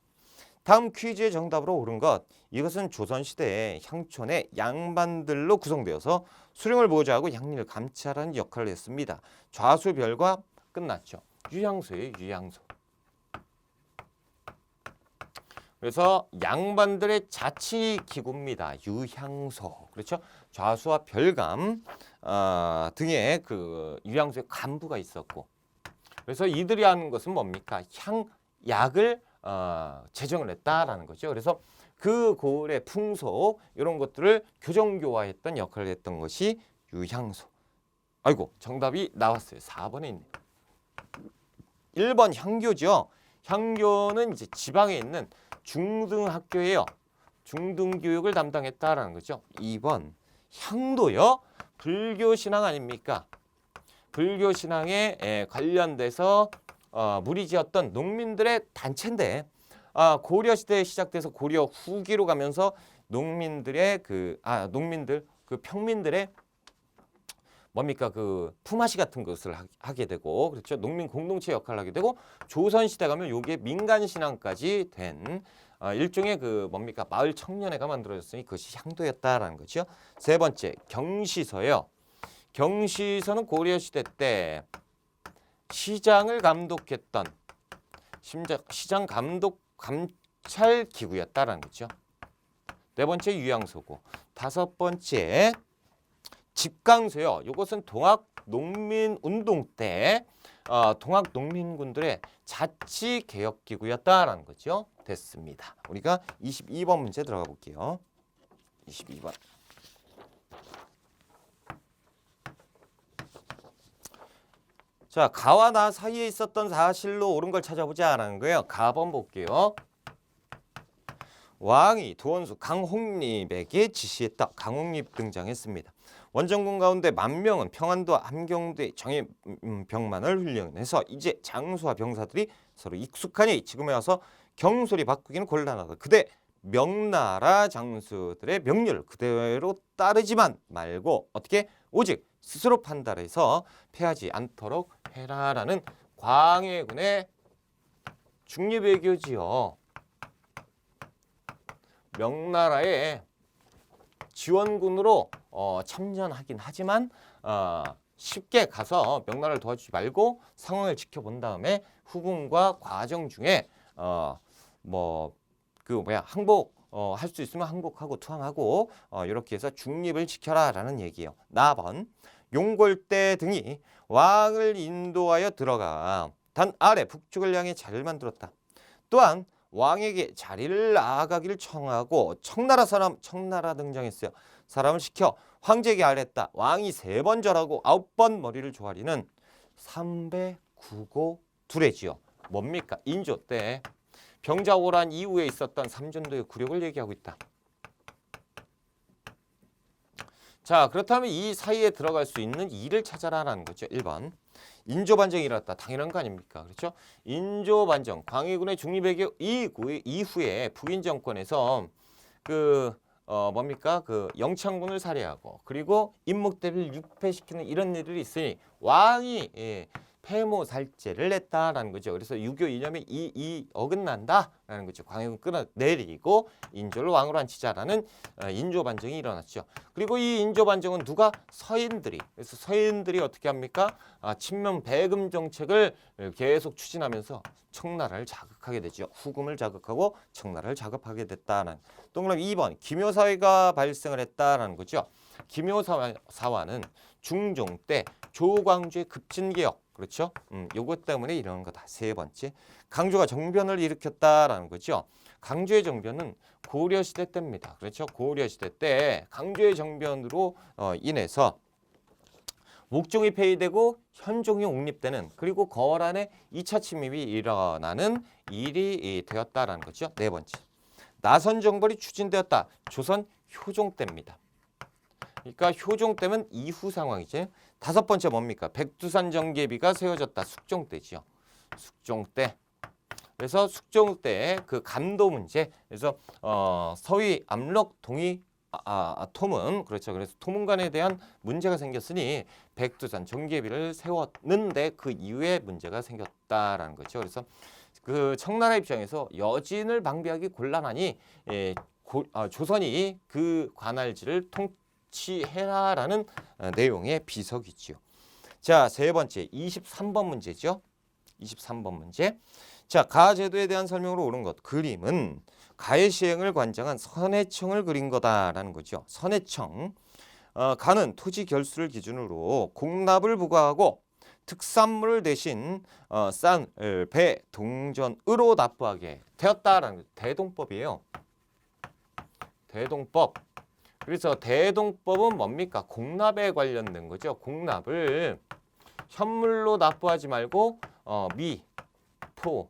다음 퀴즈의 정답으로 옳은 것. 이것은 조선시대의 향촌의 양반들로 구성되어서 수령을 보좌하고 양리를 감찰하는 역할을 했습니다. 좌수별과 끝났죠. 유양소예요, 유양소. 그래서 양반들의 자치기구입니다. 유향소. 그렇죠? 좌수와 별감 등의 그 유향소의 간부가 있었고, 그래서 이들이 하는 것은 뭡니까? 향약을 제정을 했다라는 거죠. 그래서 그 고을의 풍속 이런 것들을 교정교화했던 역할을 했던 것이 유향소. 아이고, 정답이 나왔어요. 4번에 있네요. 1번 향교죠. 향교는 이제 지방에 있는 중등학교예요. 중등교육을 담당했다라는 거죠. 2번 향도요. 불교신앙 아닙니까? 불교신앙에 관련돼서 무리지었던 농민들의 단체인데 고려시대에 시작돼서 고려 후기로 가면서 농민들의 농민들 평민들의 뭡니까 그 품앗이 같은 것을 하게 되고, 그렇죠. 농민 공동체 역할을 하게 되고, 조선시대 가면 요게 민간신앙까지 된 일종의 그 뭡니까 마을 청년회가 만들어졌으니 그것이 향도였다라는 거죠. 세 번째 경시서요. 경시서는 고려시대 때 시장을 감독했던 시장 감찰 기구였다라는 거죠. 네 번째 유양소고, 다섯 번째 집강소요. 이것은 동학 농민 운동 때 동학 농민군들의 자치 개혁 기구였다라는 거죠. 됐습니다. 우리가 22번 문제 들어가 볼게요. 22번. 자, 가와 나 사이에 있었던 사실로 옳은 걸 찾아보자라는 거예요. 가번 볼게요. 왕이 도원수 강홍립에게 지시했다. 강홍립 등장했습니다. 원정군 가운데 만명은 평안도 함경도의 정예 병만을 훈련해서 이제 장수와 병사들이 서로 익숙하니 지금에 와서 경솔이 바꾸기는 곤란하다. 그대 명나라 장수들의 명령을 그대로 따르지만 말고 어떻게 오직 스스로 판단해서 패하지 않도록 해라라는 광해군의 중립외교지요. 명나라의 지원군으로 참전하긴 하지만 쉽게 가서 명나라를 도와주지 말고 상황을 지켜본 다음에 후군과 과정 중에 항복 할 수 있으면 항복하고 투항하고 이렇게 해서 중립을 지켜라라는 얘기예요. 나번 용골대 등이 왕을 인도하여 들어가 단 아래 북쪽을 향해 자리를 만들었다. 또한 왕에게 자리를 나아가기를 청하고 청나라 등장했어요. 사람을 시켜 황제에게 아뢰었다. 왕이 3번 절하고 9번 머리를 조아리는 삼배구고 두례지요. 뭡니까? 인조 때 병자호란 이후에 있었던 삼전도의 굴욕을 얘기하고 있다. 자, 그렇다면 이 사이에 들어갈 수 있는 일을 찾아라라는 거죠. 1번. 인조반정이 일어났다. 당연한 거 아닙니까? 그렇죠? 인조반정, 광해군의 중립외교 이후에 북인 정권에서 영창군을 살해하고 그리고 임목대비를 유폐시키는 이런 일들이 있으니 왕이 폐모살제를 냈다라는 거죠. 그래서 유교 이념에 이 어긋난다라는 거죠. 광해군 끌어내리고 인조를 왕으로 앉히자라는 인조반정이 일어났죠. 그리고 이 인조반정은 누가? 서인들이. 그래서 서인들이 어떻게 합니까? 친명 배금 정책을 계속 추진하면서 청나라를 자극하게 되죠. 후금을 자극하고 청나라를 자극하게 됐다는. 동그라미 2번 기묘사회가 발생을 했다라는 거죠. 기묘사화는 중종 때 조광조의 급진개혁, 그렇죠? 요것 때문에 이러는 거다. 세 번째, 강조가 정변을 일으켰다라는 거죠. 강조의 정변은 고려시대 때입니다. 그렇죠? 고려시대 때 강조의 정변으로 인해서 목종이 폐위되고 현종이 옹립되는, 그리고 거란의 2차 침입이 일어나는 일이 되었다라는 거죠. 네 번째, 나선 정벌이 추진되었다. 조선 효종 때입니다. 그러니까 효종 때면 이후 상황이지. 다섯 번째 뭡니까? 백두산 정계비가 세워졌다. 숙종 때지요. 숙종 때. 그래서 숙종 때 그 감도 문제. 그래서 서위, 압록, 동위, 토문. 그렇죠. 그래서 토문관에 대한 문제가 생겼으니 백두산 정계비를 세웠는데 그 이후에 문제가 생겼다라는 거죠. 그래서 그 청나라 입장에서 여진을 방비하기 곤란하니 조선이 그 관할지를 통치해라라는 내용의 비석이지요. 자, 세 번째 23번 문제죠. 23번 문제. 자, 가제도에 대한 설명으로 옳은 것. 그림은 가의 시행을 관장한 선해청을 그린 거다라는 거죠. 선해청. 가는 토지 결수를 기준으로 공납을 부과하고 특산물 대신 쌀, 배, 동전으로 납부하게 되었다라는 대동법이에요. 대동법. 그래서 대동법은 뭡니까? 공납에 관련된 거죠. 공납을 현물로 납부하지 말고 미, 토,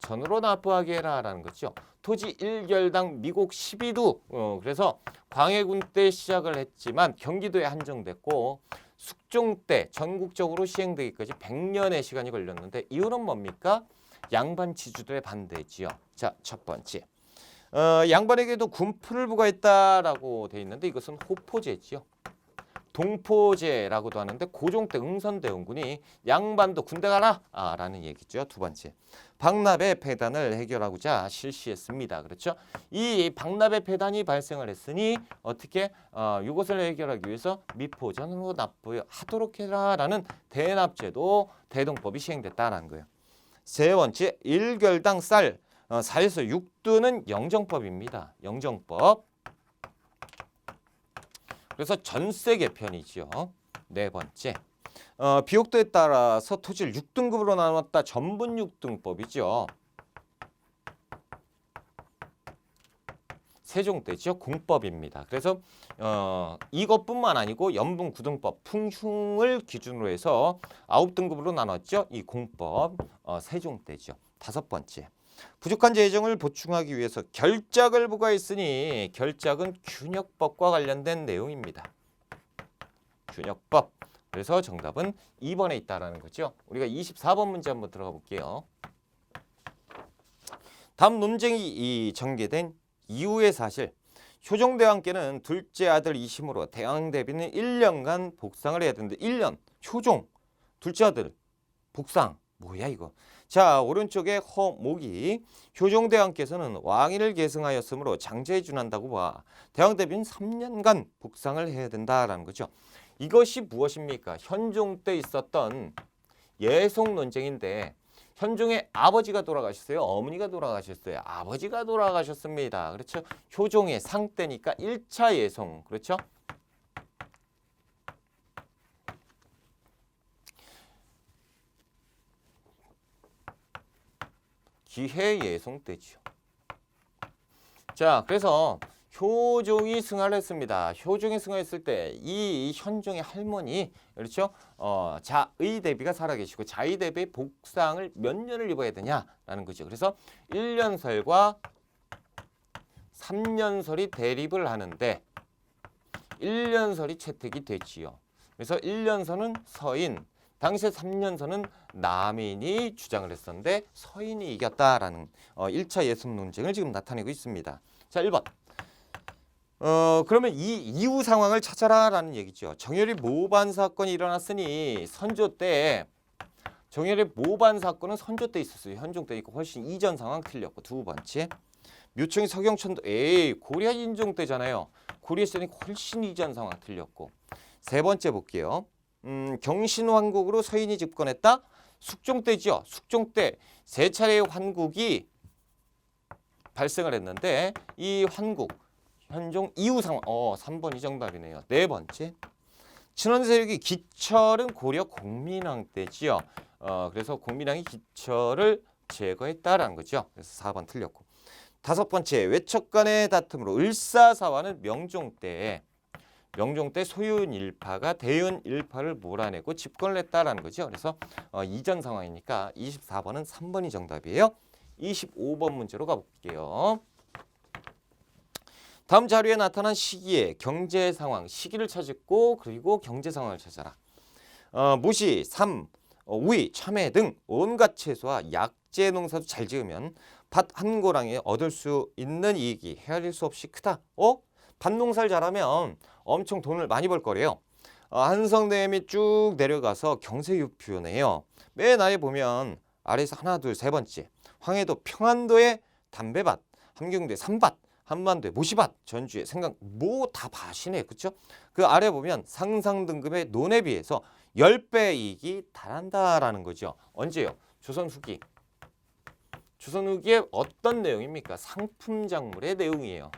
전으로 납부하게 해라라는 거죠. 토지 1결당 미국 12두. 그래서 광해군 때 시작을 했지만 경기도에 한정됐고 숙종 때 전국적으로 시행되기까지 100년의 시간이 걸렸는데 이유는 뭡니까? 양반 지주들의 반대지요. 자, 첫 번째. 양반에게도 군풀을 부과했다라고 돼 있는데 이것은 호포제지요. 동포제라고도 하는데 고종 때 응선대원군이 양반도 군대 가라 라는 얘기죠. 두 번째, 박납의 폐단을 해결하고자 실시했습니다. 그렇죠? 이 박납의 폐단이 발생을 했으니 어떻게 이것을 해결하기 위해서 미포전으로 납부하도록 해라라는 대납제도 대동법이 시행됐다는 거예요. 세 번째, 1결당 쌀 4에서 6두는 영정법입니다. 영정법. 그래서 전세 개편이죠. 네 번째, 비옥도에 따라서 토지를 6등급으로 나눴다. 전분 6등법이죠. 세종 때죠. 공법입니다. 그래서 이것뿐만 아니고 연분 9등법, 풍흉을 기준으로 해서 9등급으로 나눴죠. 이 공법 세종 때죠. 다섯 번째, 부족한 재정을 보충하기 위해서 결작을 부과했으니 결작은 균역법과 관련된 내용입니다. 균역법. 그래서 정답은 2번에 있다라는 거죠. 우리가 24번 문제 한번 들어가 볼게요. 다음 논쟁이 전개된 이후의 사실. 효종대왕께는 둘째 아들 이심으로 대왕대비는 1년간 복상을 해야 되는데 1년 효종 둘째 아들 복상 뭐야 이거. 자, 오른쪽에 허목이 효종대왕께서는 왕위를 계승하였으므로 장제에 준한다고 봐. 대왕대비는 3년간 복상을 해야 된다라는 거죠. 이것이 무엇입니까? 현종 때 있었던 예속 논쟁인데 현종의 아버지가 돌아가셨어요? 어머니가 돌아가셨어요? 아버지가 돌아가셨습니다. 그렇죠? 효종의 상 때니까 1차 예송. 그렇죠? 기해 예송 때죠. 자, 그래서 효종이 승하를 했습니다. 효종이 승하했을 때 이 현종의 할머니, 그렇죠? 자의 대비가 살아계시고 자의 대비의 복상을 몇 년을 입어야 되냐라는 거죠. 그래서 1년설과 3년설이 대립을 하는데 1년설이 채택이 되지요. 그래서 1년설은 서인, 당시에 3년설은 남인이 주장을 했었는데 서인이 이겼다라는 1차 예습 논쟁을 지금 나타내고 있습니다. 자, 1번. 그러면 이 이후 상황을 찾아라라는 얘기죠. 정열이 모반 사건이 일어났으니 선조 때 정열의 모반 사건은 선조 때 있었어요. 현종 때니까 훨씬 이전 상황 틀렸고. 두 번째, 묘청이 서경천도 고려 인종 때잖아요. 고려 시대니까 훨씬 이전 상황 틀렸고. 세 번째 볼게요. 경신환국으로 서인이 집권했다. 숙종 때죠. 숙종 때 세 차례의 환국이 발생을 했는데 이 환국 현종 이후 상황 3번이 정답이네요. 네 번째, 친원 세력이 기철은 고려 공민왕 때지요. 그래서 공민왕이 기철을 제거했다라는 거죠. 그래서 4번 틀렸고. 다섯 번째, 외척 간의 다툼으로 을사사화는 명종 때 소윤 일파가 대윤 일파를 몰아내고 집권을 했다라는 거죠. 그래서 이전 상황이니까 24번은 3번이 정답이에요. 25번 문제로 가볼게요. 다음 자료에 나타난 시기의 경제 상황, 시기를 찾고 그리고 경제 상황을 찾아라. 무시, 삼, 우위, 참외 등 온갖 채소와 약재 농사도 잘 지으면 밭 한 고랑에 얻을 수 있는 이익이 헤아릴 수 없이 크다. 밭 농사를 잘하면 엄청 돈을 많이 벌 거래요. 한성댐이 쭉 내려가서 경세유표네요. 맨 아래 보면 아래에서 하나, 둘, 세 번째 황해도 평안도의 담배밭, 함경도의 삼밭, 한반도의 모시밭, 전주의 생강 뭐 다 밭이네, 그렇죠? 그 아래 보면 상상 등급의 논에 비해서 10배 이익이 달한다라는 거죠. 언제요? 조선 후기. 조선 후기의 어떤 내용입니까? 상품 작물의 내용이에요.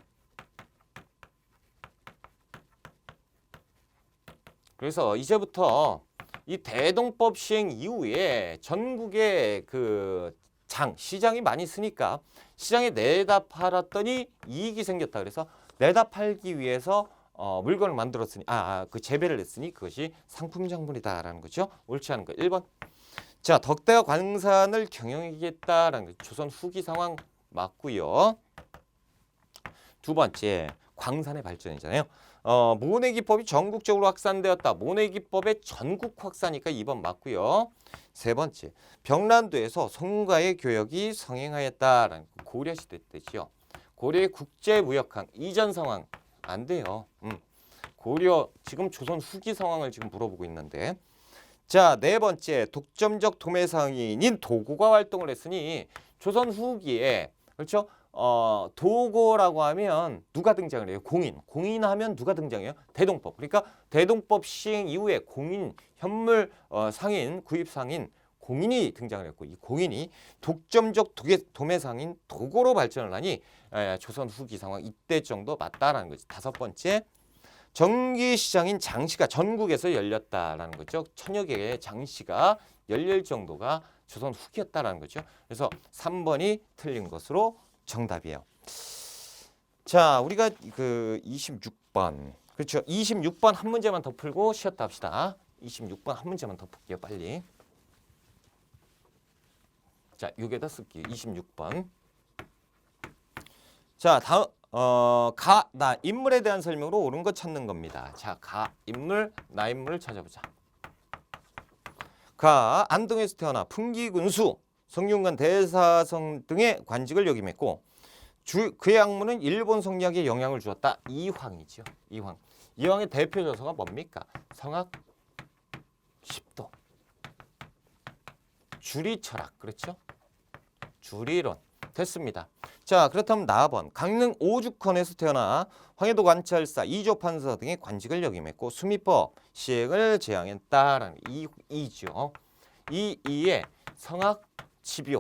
그래서 이제부터 이 대동법 시행 이후에 전국에 그 시장이 많이 쓰니까 시장에 내다 팔았더니 이익이 생겼다. 그래서 내다 팔기 위해서 물건을 만들었으니 그 재배를 했으니 그것이 상품 작물이다라는 거죠. 옳지 않은 거 1번. 자, 덕대가 광산을 경영하겠다라는 거 조선 후기 상황 맞고요. 두 번째, 광산의 발전이잖아요. 모내기법이 전국적으로 확산되었다. 모내기법의 전국 확산이니까 2번 맞고요. 세 번째, 병란도에서 송가의 교역이 성행하였다라는 고려시대 때죠. 고려의 국제무역항 이전 상황 안 돼요. 고려 지금 조선 후기 상황을 지금 물어보고 있는데, 자, 네 번째, 독점적 도매상인인 도고가 활동을 했으니 조선 후기에 그렇죠. 도고라고 하면 누가 등장을 해요? 공인하면 누가 등장해요? 대동법. 그러니까 대동법 시행 이후에 공인, 현물 상인, 구입 상인, 공인이 등장을 했고 이 공인이 독점적 도매상인 도고로 발전을 하니 조선 후기 상황 이때 정도 맞다라는 거지. 다섯 번째, 정기시장인 장시가 전국에서 열렸다라는 거죠. 천여 개의 장시가 열릴 정도가 조선 후기였다라는 거죠. 그래서 3번이 틀린 것으로 정답이에요. 자, 우리가 그 26번 그렇죠. 26번 한 문제만 더 풀고 쉬었다 합시다. 26번 한 문제만 더 풀게요. 빨리. 자, 여기에다 쓸게요. 26번. 자, 다음 나 인물에 대한 설명으로 옳은 거 찾는 겁니다. 자, 인물, 나 인물을 찾아보자. 안동에서 태어나 풍기군수, 성균관 대사성 등의 관직을 역임했고 그의 학문은 일본 성리학에 영향을 주었다. 이황이죠. 이황의 대표 저서가 뭡니까? 성학 10도, 주리철학, 그렇죠? 주리론 됐습니다. 자, 그렇다면 나번 강릉 오죽헌에서 태어나 황해도 관찰사, 이조 판서 등의 관직을 역임했고 수미법 시행을 제안했다라는 이죠. 이의 성학 지교,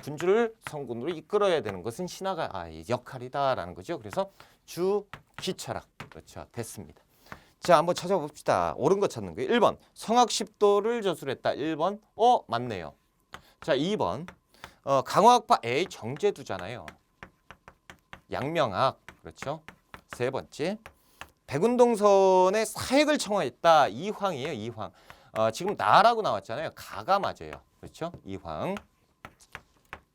군주를 성군으로 이끌어야 되는 것은 신하가 역할이다라는 거죠. 그래서 주기철학 그렇죠. 됐습니다. 자, 한번 찾아봅시다. 옳은 거 찾는 거예요. 1번 성학 10도를 저술했다. 1번 맞네요. 자, 2번 강화학파 정제두잖아요. 양명학 그렇죠. 세 번째 백운동선의 사획을 청하했다. 이황이에요. 이황. 지금 나라고 나왔잖아요. 가가 맞아요. 그렇죠. 이황.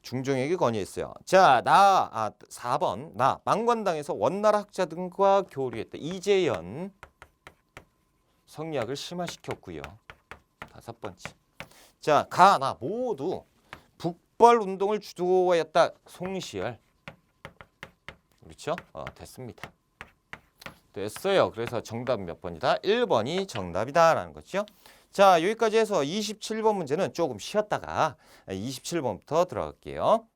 중종에게 건의했어요. 자, 4번 망관당에서 원나라 학자 등과 교류했다. 이재연. 성리학을 심화시켰고요. 5번째. 자, 나 모두 북벌 운동을 주도하였다. 송시열. 그렇죠? 됐습니다. 됐어요. 그래서 정답 몇 번이다? 1번이 정답이다라는 거죠. 자, 여기까지 해서 27번 문제는 조금 쉬었다가 27번부터 들어갈게요.